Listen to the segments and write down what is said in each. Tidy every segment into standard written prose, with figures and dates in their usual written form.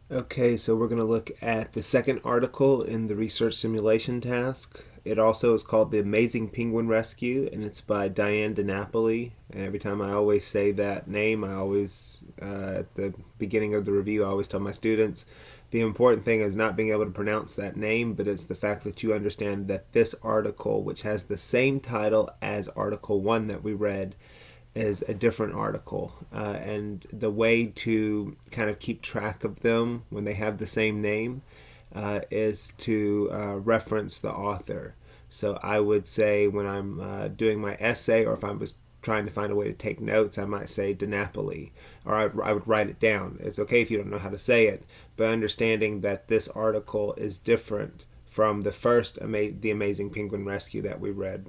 Okay, so we're going to look at the second article in the research simulation task. It also is called The Amazing Penguin Rescue, and it's by Diane DiNapoli. And every time I always say that name, at the beginning of the review, I always tell my students the important thing is not being able to pronounce that name, but it's the fact that you understand that this article, which has the same title as Article 1 that we read, is a different article. And the way to kind of keep track of them when they have the same name is to reference the author. So I would say when I'm doing my essay, or if I was trying to find a way to take notes, I might say DiNapoli, or I would write it down. It's okay if you don't know how to say it, but understanding that this article is different from the first The Amazing Penguin Rescue that we read.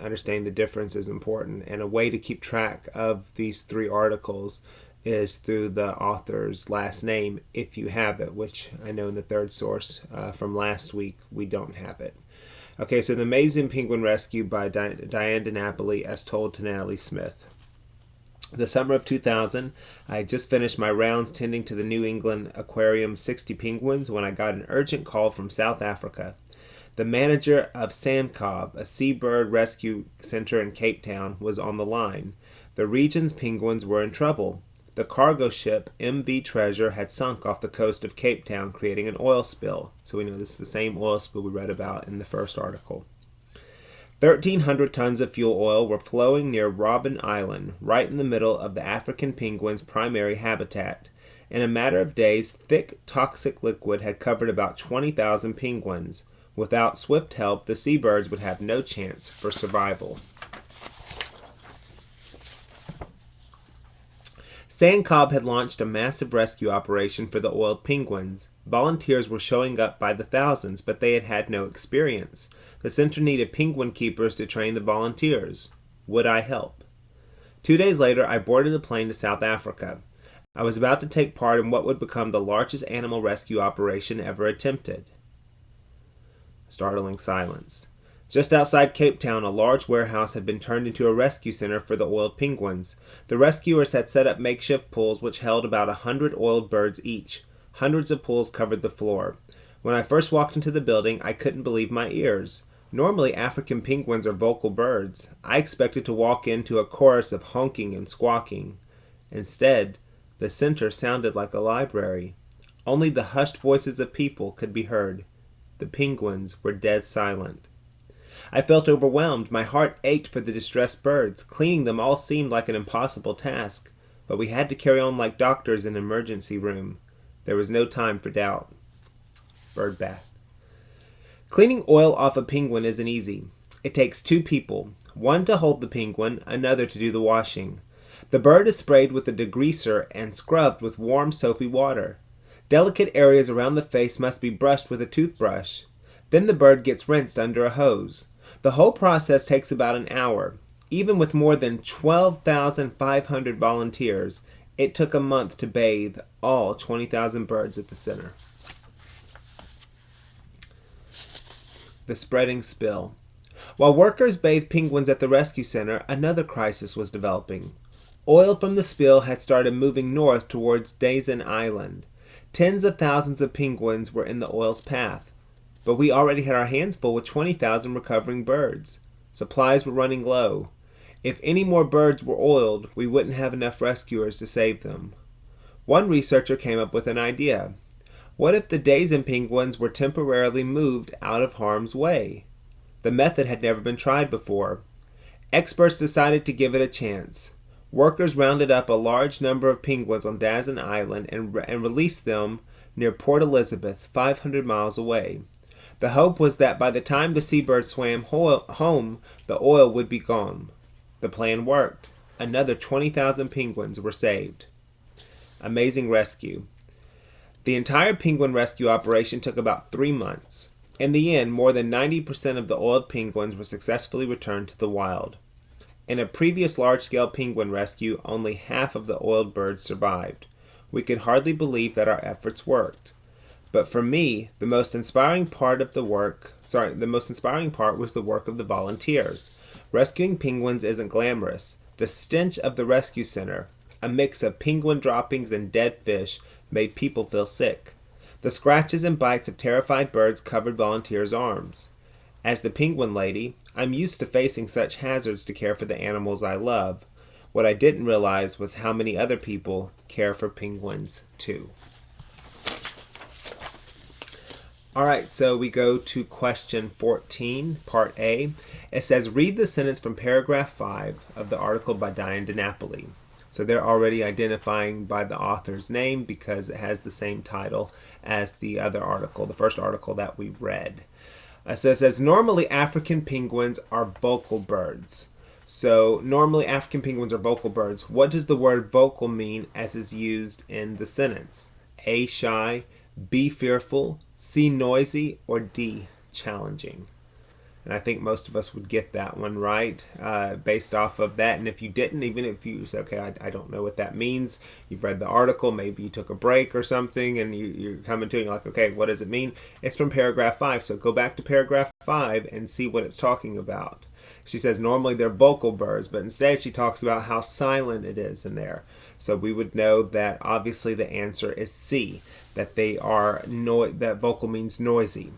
Understanding the difference is important, and a way to keep track of these three articles is through the author's last name if you have it, which I know in the third source from last week we don't have it. Okay, so The Amazing Penguin Rescue by Diane DiNapoli as told to Natalie Smith. The summer of 2000, I had just finished my rounds tending to the New England Aquarium 60 penguins when I got an urgent call from South Africa. The manager of Sandcob, a seabird rescue center in Cape Town, was on the line. The region's penguins were in trouble. The cargo ship MV Treasure had sunk off the coast of Cape Town, creating an oil spill. So we know this is the same oil spill we read about in the first article. 1,300 tons of fuel oil were flowing near Robben Island, right in the middle of the African penguin's primary habitat. In a matter of days, thick, toxic liquid had covered about 20,000 penguins. Without swift help, the seabirds would have no chance for survival. Sandcob had launched a massive rescue operation for the oiled penguins. Volunteers were showing up by the thousands, but they had had no experience. The center needed penguin keepers to train the volunteers. Would I help? 2 days later, I boarded a plane to South Africa. I was about to take part in what would become the largest animal rescue operation ever attempted. Startling silence. Just outside Cape Town, a large warehouse had been turned into a rescue center for the oiled penguins. The rescuers had set up makeshift pools which held about 100 oiled birds each. Hundreds of pools covered the floor. When I first walked into the building, I couldn't believe my ears. Normally, African penguins are vocal birds. I expected to walk into a chorus of honking and squawking. Instead, the center sounded like a library. Only the hushed voices of people could be heard. The penguins were dead silent. I felt overwhelmed. My heart ached for the distressed birds. Cleaning them all seemed like an impossible task, but we had to carry on like doctors in an emergency room. There was no time for doubt. Bird bath. Cleaning oil off a penguin isn't easy. It takes two people, one to hold the penguin, another to do the washing. The bird is sprayed with a degreaser and scrubbed with warm, soapy water. Delicate areas around the face must be brushed with a toothbrush. Then the bird gets rinsed under a hose. The whole process takes about an hour. Even with more than 12,500 volunteers, it took a month to bathe all 20,000 birds at the center. The spreading spill. While workers bathed penguins at the rescue center, another crisis was developing. Oil from the spill had started moving north towards Dazen Island. Tens of thousands of penguins were in the oil's path. But we already had our hands full with 20,000 recovering birds. Supplies were running low. If any more birds were oiled, we wouldn't have enough rescuers to save them. One researcher came up with an idea. What if the Dazen penguins were temporarily moved out of harm's way? The method had never been tried before. Experts decided to give it a chance. Workers rounded up a large number of penguins on Dazen Island and released them near Port Elizabeth, 500 miles away. The hope was that by the time the seabirds swam home, the oil would be gone. The plan worked. Another 20,000 penguins were saved. Amazing rescue. The entire penguin rescue operation took about 3 months. In the end, more than 90% of the oiled penguins were successfully returned to the wild. In a previous large-scale penguin rescue, only half of the oiled birds survived. We could hardly believe that our efforts worked. But for me, the most inspiring part was the work of the volunteers. Rescuing penguins isn't glamorous. The stench of the rescue center, a mix of penguin droppings and dead fish, made people feel sick. The scratches and bites of terrified birds covered volunteers' arms. As the penguin lady, I'm used to facing such hazards to care for the animals I love. What I didn't realize was how many other people care for penguins too. All right, so we go to question 14, part A. It says, read the sentence from paragraph 5 of the article by Diane DiNapoli. So they're already identifying by the author's name because it has the same title as the other article, the first article that we read. So it says, normally African penguins are vocal birds. So normally African penguins are vocal birds. What does the word vocal mean as is used in the sentence? A, shy, B, fearful, C, noisy, or D, challenging? And I think most of us would get that one right based off of that. And if you didn't, even if you say, okay, I don't know what that means, you've read the article, maybe you took a break or something, and you're coming to it, and you're like, okay, what does it mean? It's from paragraph 5. So go back to paragraph 5 and see what it's talking about. She says normally they're vocal birds, but instead she talks about how silent it is in there. So we would know that obviously the answer is C, that they are that vocal means noisy.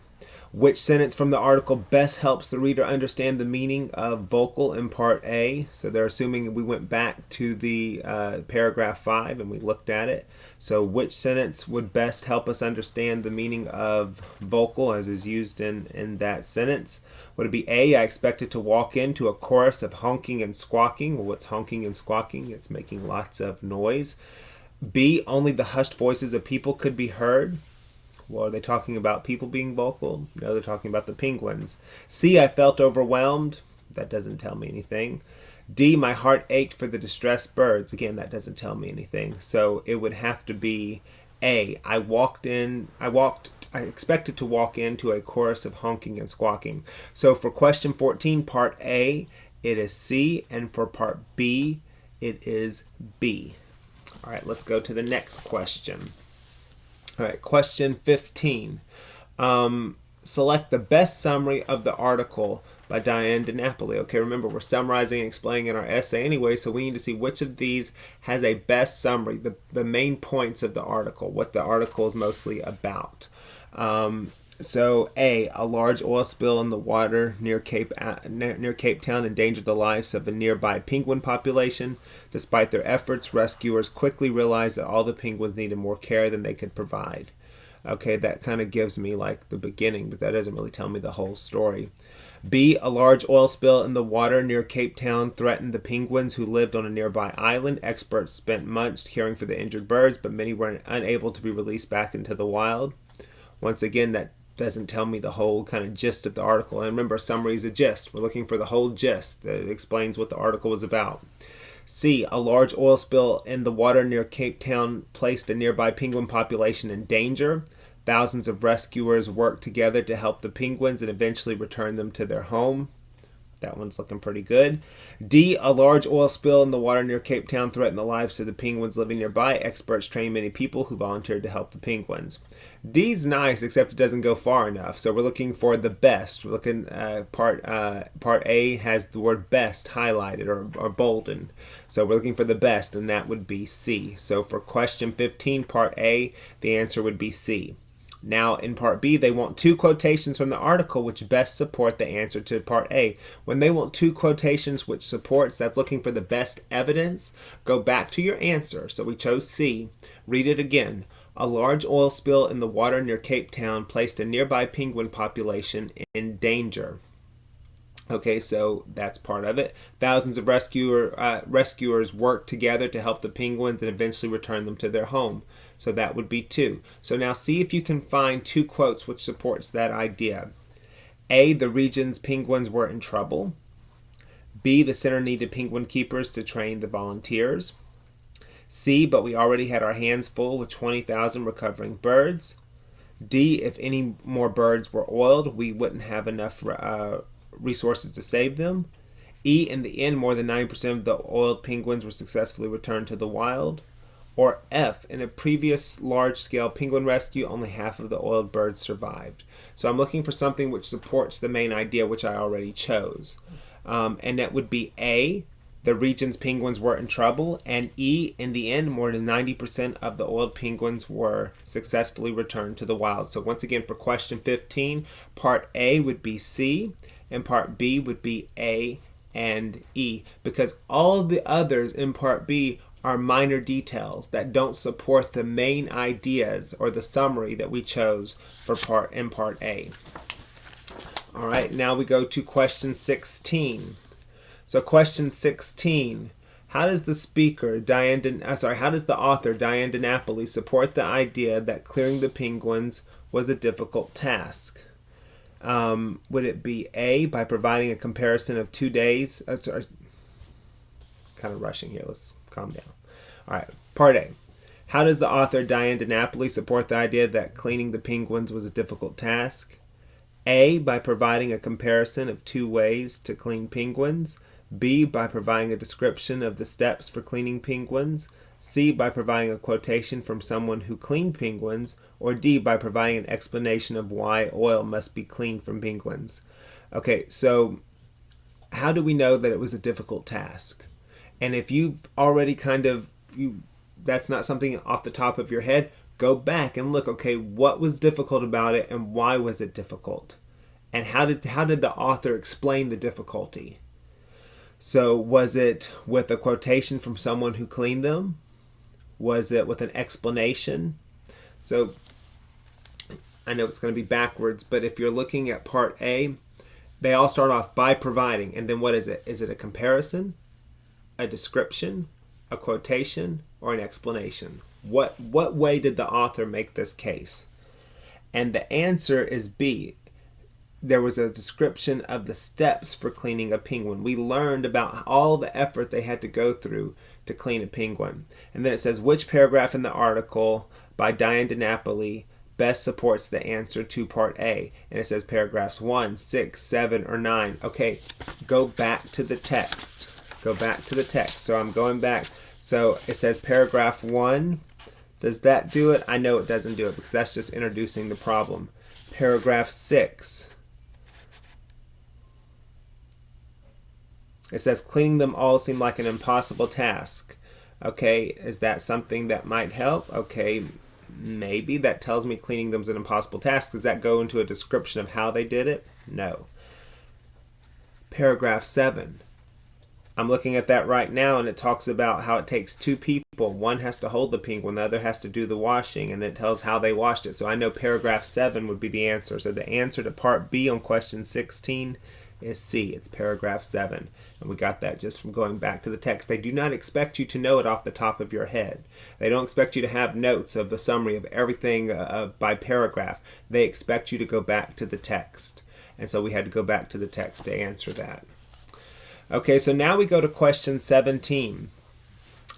Which sentence from the article best helps the reader understand the meaning of vocal in part A? So they're assuming we went back to the paragraph 5 and we looked at it. So which sentence would best help us understand the meaning of vocal as is used in that sentence? Would it be A, I expected to walk into a chorus of honking and squawking? Well, what's honking and squawking? It's making lots of noise. B, only the hushed voices of people could be heard. Well, are they talking about people being vocal? No, they're talking about the penguins. C, I felt overwhelmed. That doesn't tell me anything. D, my heart ached for the distressed birds. Again, that doesn't tell me anything. So it would have to be A, I expected to walk into a chorus of honking and squawking. So for question 14, part A, it is C, and for part B, it is B. All right, let's go to the next question. All right, question 15. Select the best summary of the article by Diane DiNapoli. Okay, remember, we're summarizing and explaining in our essay anyway, so we need to see which of these has a best summary, the main points of the article, what the article is mostly about. So A, a large oil spill in the water near Cape Town endangered the lives of a nearby penguin population. Despite their efforts, rescuers quickly realized that all the penguins needed more care than they could provide. Okay, that kind of gives me like the beginning, but that doesn't really tell me the whole story. B, a large oil spill in the water near Cape Town threatened the penguins who lived on a nearby island. Experts spent months caring for the injured birds, but many were unable to be released back into the wild. Once again, that doesn't tell me the whole kind of gist of the article. And remember, a summary is a gist. We're looking for the whole gist that explains what the article was about. C, a large oil spill in the water near Cape Town placed a nearby penguin population in danger. Thousands of rescuers worked together to help the penguins and eventually return them to their home. That one's looking pretty good. D, a large oil spill in the water near Cape Town threatened the lives of the penguins living nearby. Experts trained many people who volunteered to help the penguins. D's nice, except it doesn't go far enough. So we're looking for the best. We're looking part A has the word best highlighted or boldened. So we're looking for the best, and that would be C. So for question 15, part A, the answer would be C. Now, in part B, they want two quotations from the article which best support the answer to part A. When they want two quotations which supports, that's looking for the best evidence. Go back to your answer. So we chose C. Read it again. A large oil spill in the water near Cape Town placed a nearby penguin population in danger. Okay, so that's part of it. Thousands of rescuers worked together to help the penguins and eventually return them to their home. So that would be 2. So now see if you can find 2 quotes which supports that idea. A, the region's penguins were in trouble. B, the center needed penguin keepers to train the volunteers. C, but we already had our hands full with 20,000 recovering birds. D, if any more birds were oiled, we wouldn't have enough resources to save them. E, in the end, more than 90% of the oiled penguins were successfully returned to the wild. Or F, in a previous large-scale penguin rescue, only half of the oiled birds survived. So I'm looking for something which supports the main idea, which I already chose. And that would be A, the region's penguins were in trouble. And E, in the end, more than 90% of the oiled penguins were successfully returned to the wild. So once again, for question 15, part A would be C, and part B would be A and E, because all the others in part B are minor details that don't support the main ideas or the summary that we chose for part A. All right, now we go to question 16. So question 16, how does the author Diane DiNapoli support the idea that clearing the penguins was a difficult task? Would it be A, by providing a comparison of 2 days? Kind of rushing here. Let's calm down. All right, part A. How does the author Diane DiNapoli support the idea that cleaning the penguins was a difficult task? A, by providing a comparison of 2 ways to clean penguins. B, by providing a description of the steps for cleaning penguins. C, by providing a quotation from someone who cleaned penguins. Or D, by providing an explanation of why oil must be cleaned from penguins. Okay, so how do we know that it was a difficult task? And if you've already that's not something off the top of your head, go back and look, okay, what was difficult about it and why was it difficult? And how did the author explain the difficulty? So was it with a quotation from someone who cleaned them? Was it with an explanation? So I know it's going to be backwards, but if you're looking at part A, they all start off by providing. And then what is it? Is it a comparison, a description, a quotation, or an explanation? What way did the author make this case? And the answer is B. There was a description of the steps for cleaning a penguin. We learned about all the effort they had to go through to clean a penguin. And then it says, which paragraph in the article by Diane DiNapoli best supports the answer to part A? And it says paragraphs 1, 6, 7, or 9. Okay, go back to the text. Go back to the text. So I'm going back. So it says paragraph 1. Does that do it? I know it doesn't do it because that's just introducing the problem. Paragraph 6. It says cleaning them all seemed like an impossible task. Okay, is that something that might help? Okay, maybe. That tells me cleaning them is an impossible task. Does that go into a description of how they did it? No. Paragraph 7. I'm looking at that right now, and it talks about how it takes 2 people. One has to hold the penguin, the other has to do the washing, and it tells how they washed it. So I know paragraph 7 would be the answer. So the answer to part B on question 16 is C. It's paragraph 7. And we got that just from going back to the text. They do not expect you to know it off the top of your head. They don't expect you to have notes of the summary of everything by paragraph. They expect you to go back to the text. And so we had to go back to the text to answer that. Okay, so now we go to question 17.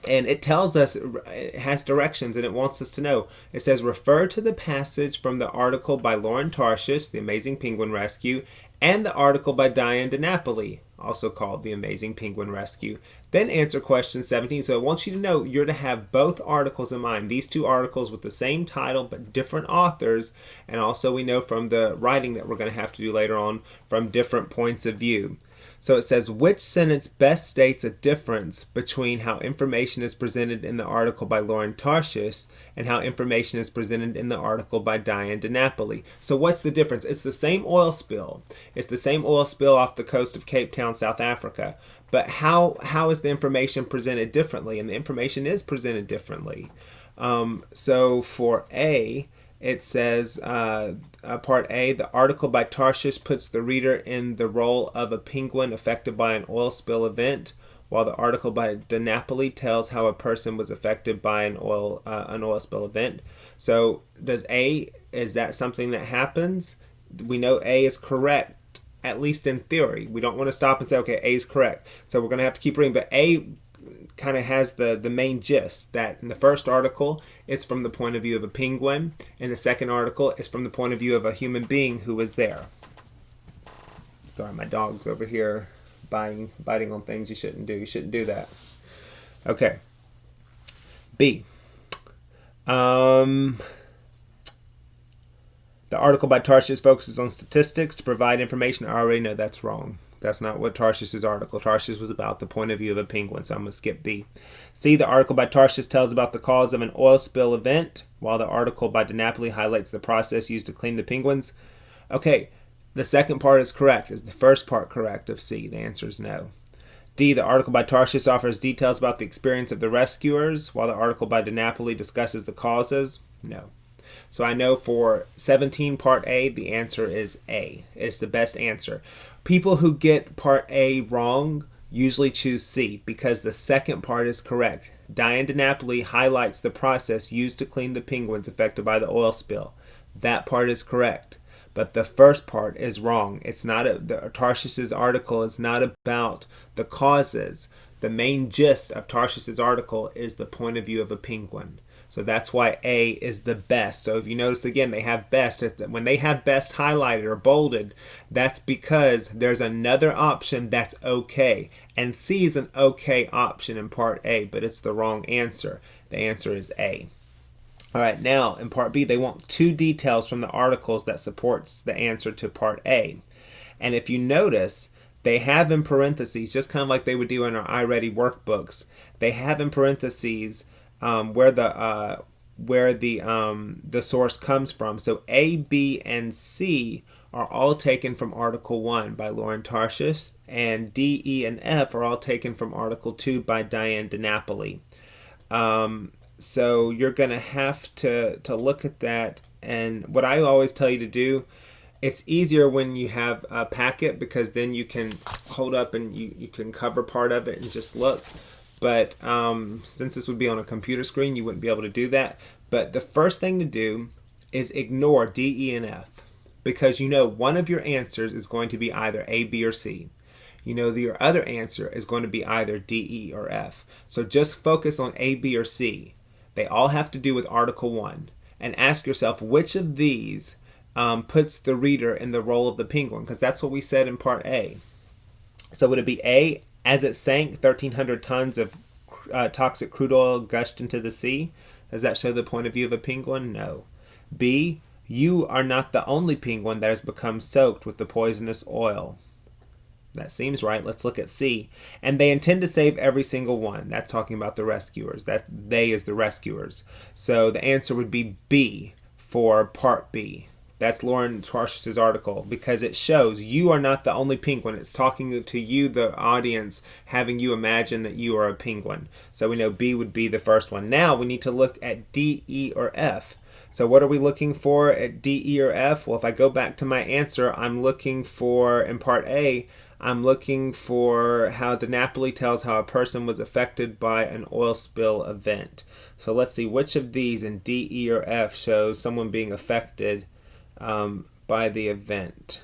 And it tells us, it has directions, and it wants us to know. It says, refer to the passage from the article by Lauren Tarshish, The Amazing Penguin Rescue, and the article by Diane DiNapoli, also called The Amazing Penguin Rescue. Then answer question 17. So I want you to know you're to have both articles in mind. These 2 articles with the same title but different authors. And also we know from the writing that we're going to have to do later on from different points of view. So it says, which sentence best states a difference between how information is presented in the article by Lauren Tarshish and how information is presented in the article by Diane DiNapoli? So what's the difference? It's the same oil spill. It's the same oil spill off the coast of Cape Town, South Africa. But how is the information presented differently? And the information is presented differently. So for A, it says, part A, the article by Tarshish puts the reader in the role of a penguin affected by an oil spill event, while the article by DiNapoli tells how a person was affected by an oil spill event. So is that something that happens? We know A is correct, at least in theory. We don't want to stop and say, okay, A is correct. So we're going to have to keep reading, but A kind of has the main gist that in the first article, it's from the point of view of a penguin. In the second article, it's from the point of view of a human being who was there. Sorry, my dog's over here biting on things you shouldn't do. You shouldn't do that. Okay. B. The article by Tarshish focuses on statistics to provide information. I already know that's wrong. That's not what Tarshish' article. Tarshish was about the point of view of a penguin, so I'm going to skip B. C, the article by Tarshish tells about the cause of an oil spill event, while the article by DiNapoli highlights the process used to clean the penguins. Okay, the second part is correct. Is the first part correct of C? The answer is no. D, the article by Tarshish offers details about the experience of the rescuers, while the article by DiNapoli discusses the causes. No. So I know for 17 part A, the answer is A. It's the best answer. People who get part A wrong usually choose C because the second part is correct. Diane DiNapoli highlights the process used to clean the penguins affected by the oil spill. That part is correct. But the first part is wrong. It's not Tarshish's article is not about the causes. The main gist of Tarshish's article is the point of view of a penguin. So that's why A is the best. So if you notice again, they have best. When they have best highlighted or bolded, that's because there's another option that's okay. And C is an okay option in part A, but it's the wrong answer. The answer is A. All right, now in part B, they want 2 details from the articles that supports the answer to part A. And if you notice, they have in parentheses, just kind of like they would do in our iReady workbooks, they have in parentheses where the source comes from. So A, B, and C are all taken from Article 1 by Loren Tarshish, and D, E, and F are all taken from Article 2 by Diane DiNapoli. So you're going to have to look at that. And what I always tell you to do, it's easier when you have a packet because then you can hold up and you can cover part of it and just look. But since this would be on a computer screen, you wouldn't be able to do that. But the first thing to do is ignore D, E, and F because you know one of your answers is going to be either A, B, or C. You know that your other answer is going to be either D, E, or F. So just focus on A, B, or C. They all have to do with Article 1. And ask yourself which of these puts the reader in the role of the penguin, because that's what we said in Part A. So would it be A, as it sank, 1,300 tons of toxic crude oil gushed into the sea? Does that show the point of view of a penguin? No. B, you are not the only penguin that has become soaked with the poisonous oil. That seems right. Let's look at C. And they intend to save every single one. That's talking about the rescuers. That they is the rescuers. So the answer would be B for Part B. That's Loren Tarshish's article because it shows you are not the only penguin. It's talking to you, the audience, having you imagine that you are a penguin. So we know B would be the first one. Now we need to look at D, E, or F. So what are we looking for at D, E, or F? Well, if I go back to my answer, I'm looking for, in Part A, I'm looking for how DiNapoli tells how a person was affected by an oil spill event. So let's see which of these in D, E, or F shows someone being affected by the event.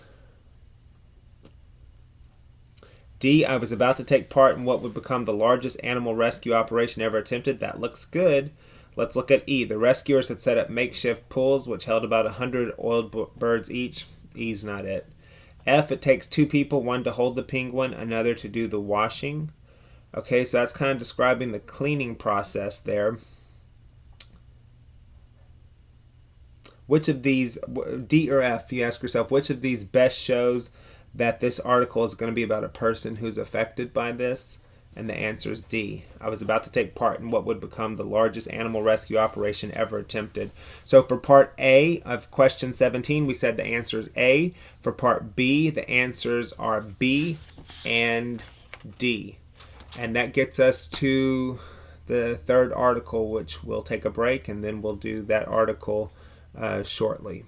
D, I was about to take part in what would become the largest animal rescue operation ever attempted. That looks good. Let's look at E. The rescuers had set up makeshift pools which held about 100 oiled birds each. E's not it. F, it takes 2 people, one to hold the penguin, another to do the washing. Okay, so that's kind of describing the cleaning process there. Which of these, D or F, you ask yourself, which of these best shows that this article is going to be about a person who's affected by this? And the answer is D. I was about to take part in what would become the largest animal rescue operation ever attempted. So for Part A of question 17, we said the answer is A. For Part B, the answers are B and D. And that gets us to the third article, which we'll take a break, and then we'll do that article shortly.